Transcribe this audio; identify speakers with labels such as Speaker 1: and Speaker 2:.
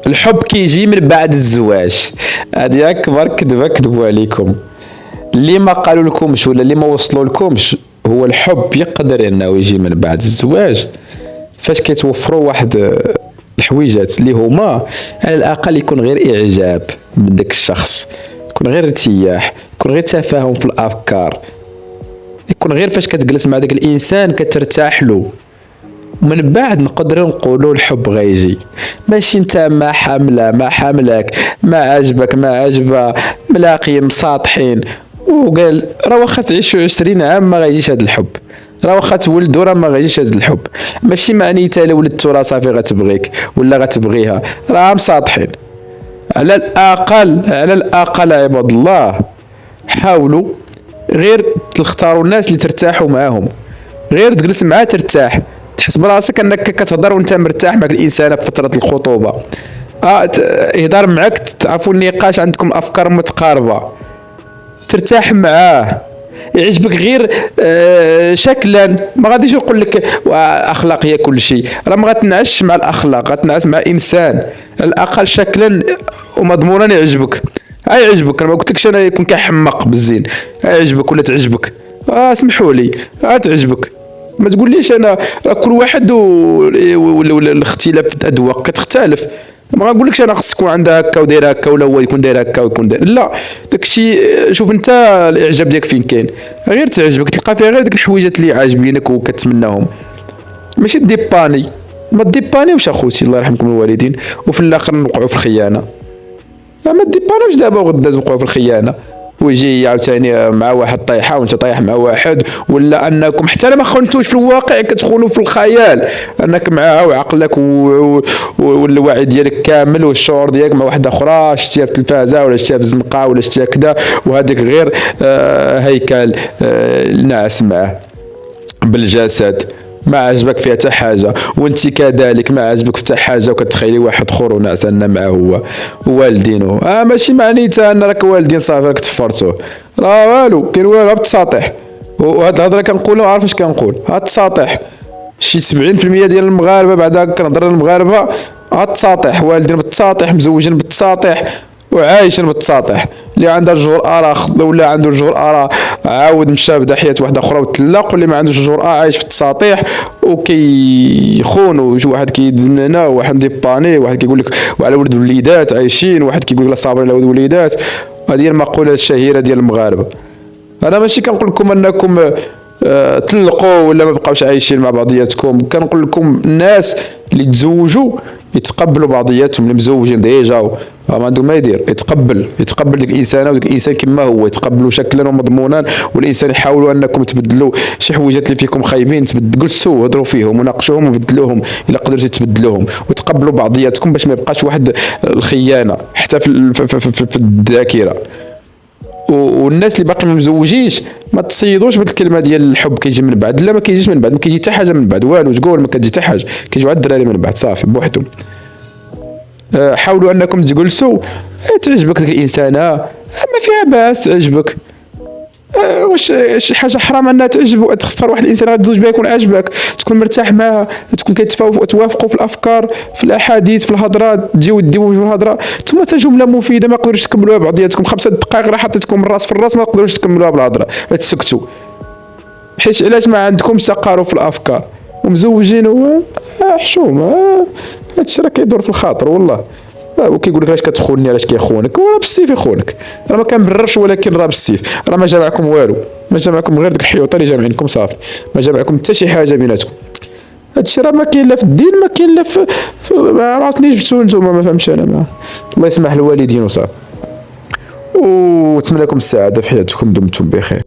Speaker 1: الحب كيجي من بعد الزواج. هذه اكبر كذبه كذبوا عليكم. اللي ما قالوا لكمش ولا اللي ما وصلوا لكمش هو الحب يقدر انه يجي من بعد الزواج فاش كيتوفروا واحد الحويجات اللي هما على الاقل يكون غير اعجاب من داك الشخص، يكون غير ارتياح، يكون غير تفاهم في الافكار، يكون غير فاش كتجلس مع داك الانسان كترتاح له، ومن بعد نقدروا نقولوا الحب غيجي. ماشي انت ما حامله ما حاملك ما عجبك ما عجبها ملاقيين مساطحين وقال راه واخا تعيشوا 20 عام ما غيجيش هذا الحب، راه واخا تولدوا راه ما غيجيش هذا الحب. ماشي معنيتها الا ولدتوا راه صافي غتبغيك ولا غتبغيها، راه مساطحين. على الاقل على الاقل عباد الله حاولوا غير تختاروا الناس اللي ترتاحوا معاهم، غير تجلس معاه ترتاح، تحس براسك انك كتهضر وانت مرتاح مع الانسان في فتره الخطوبه. يهضر معك تعرفوا النقاش عندكم افكار متقاربه، ترتاح معاه، يعجبك غير شكلا. ما غاديش نقول لك اخلاق هي كل شيء، راه ما غتنعش مع الاخلاق، غتنعس مع انسان على الاقل شكلا ومضمونا يعجبك. يعجبك، انا ما قلتلكش انا يكون كيحمق بالزين، يعجبك ولا تعجبك، اسمحوا لي تعجبك. ما تقوليش انا راه كل واحد ولا الاختلاف في الاذواق كتختلف. ما غنقولكش انا خص تكون عندها هكا وداير هكا ولا هو يكون داير هكا ويكون داير، لا داكشي شوف انت الاعجاب ديالك فين كاين، غير تعجبك تلقى فيها غير ديك الحويجات اللي عاجبينك وكتمناهم، ماشي ديباني. ما ديبانيوش اخوتي الله يرحمكم الوالدين وفي الاخر نوقعوا في الخيانه. ما ديبانيوش دابا وغدا نوقعوا في الخيانه ويجي عاوتاني مع واحد طايحه وانت طايح مع واحد، ولا انكم حتى ما خونتوش في الواقع كتخونوا في الخيال انك معاها وعقلك والوعي ديالك كامل والشعور ديالك مع واحده اخرى شتيها في التلفازه ولا شتيها في الزنقه ولا شتيها كذا، وهذيك غير هيكل ناعس معاه بالجسد ما عجبك فيها حتى حاجه، وانت كذلك ما عجبك حتى حاجه وكتخيلي واحد اخر ونعس ان معاه هو والدينه. ماشي معنيتها ان راك والدين صافي راك تفرتوه، راه والو كاين والو بالتساطيح. وهاد الهضره كنقولها عارف اش كنقول، هاد التساطيح شي 70% ديال المغاربه بعدا كنهضر للمغاربه التساطيح، والدين بالتساطيح مزوجين بالتساطيح وعايشين بالتساطيح. اللي عنده الجرأة ولا عنده الجرأة عاود مشى بدا حياة واحدة أخرى وتطلق، واللي ما عندوش الجرأة عايش في التساطيح وكيخون واحد كيدن هنا وواحد ديباني واحد كيقول لك وعلى ولد وليدات عايشين، واحد كيقول لك لا صابر على ولد وليدات. هذه المقولة الشهيرة ديال المغاربة. أنا ماشي كنقول لكم أنكم تطلقوا ولا ما بقاوش عايشين مع بعضياتكم، كنقول لكم الناس اللي تزوجوا يتقبلوا بعضياتهم، اللي مزوجين ديجا ما عنده ما يدير يتقبل ديك الانسان وديك الانسان كما هو، يتقبلوا شكلا ومضمونا، والانسان يحاولوا انكم تبدلوا شي حويجات اللي فيكم خايبين، جلسوا هضروا فيهم وناقشوهم وبدلوهم الا قدرتوا تبدلوهم، وتقبلوا بعضياتكم باش ما يبقاش واحد الخيانه حتى في الذاكره. والناس اللي باقي ما مزوجيش ما تصيدوش بالكلمه ديال الحب كيجي من بعد، لا ما كيجيش من بعد، ما كيجي حتى حاجه من بعد والو، تقول ما كتجي حتى حاجه، كيجيو عاد الدراري من بعد صافي بوحدهم. حاولوا انكم تجلسوا تعجبك ديك الانسانه ما فيها باس تعجبك، واش شي حاجه حرام انها تعجب تختار واحد الانسان غتزوج بها يكون عاجبك تكون مرتاح معها تكون كتوافقوا في الافكار في الاحاديث في الهضره تجيو ديو في الهضره ثم حتى جمله مفيده ما قدروش تكملوها بعضياتكم 5 دقائق راه حطيتكم من الراس في الراس ما تقدروش تكملوها بالهضره تسكتوا حيت علاش ما عندكمش تقارب في الافكار ومزوجين حشومه. هادشي راه كيدور في الخاطر والله. وكيقول لك علاش كتخونني علاش كيخونك، وراه بالسيف يخونك، راه ما كنبررش ولكن راه بالسيف، راه ما جا معكم والو، ما جا معكم غير ديك الحيوطه اللي جامعينكم صافي، ما جا معكم حتى شي حاجه بيناتكم. هادشي راه ما كاين لا في الدين ما كاين لا ما عرفتنيش جبتو نتوما ما فهمتش انا ما. الله يسمح الوالدين وصافي، واتمنى لكم السعاده في حياتكم، دمتم بخير.